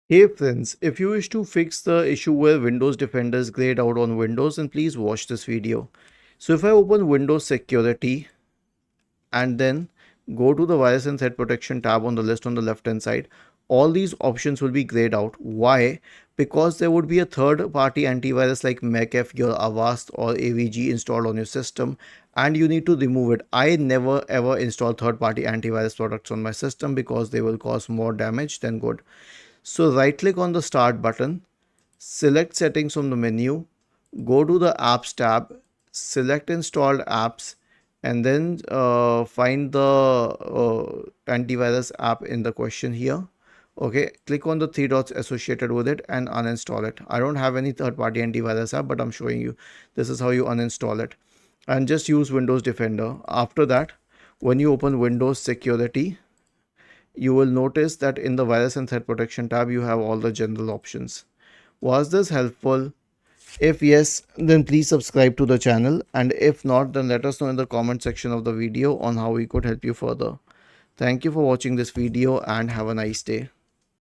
Hey friends, if you wish to fix the issue where Windows Defender is grayed out on Windows, then please watch this video. So if I open Windows Security and then go to the Virus and Threat Protection tab on the list on the left hand side, all these options will be grayed out. Why? Because there would be a third party antivirus like McAfee or Avast or AVG installed on your system and you need to remove it. I never ever install third party antivirus products on my system because they will cause more damage than good. So right click on the start button, select settings from the menu, go to the apps tab, select installed apps, and then find the antivirus app in the question here. Okay, click on the three dots associated with it and uninstall it. I don't have any third party antivirus app, but I'm showing you this is how you uninstall it, and just use Windows Defender. After that, when you open Windows Security, you will notice that in the Virus and Threat Protection tab, you have all the general options. Was this helpful? If yes, then please subscribe to the channel, and if not, then let us know in the comment section of the video on how we could help you further. Thank you for watching this video and have a nice day.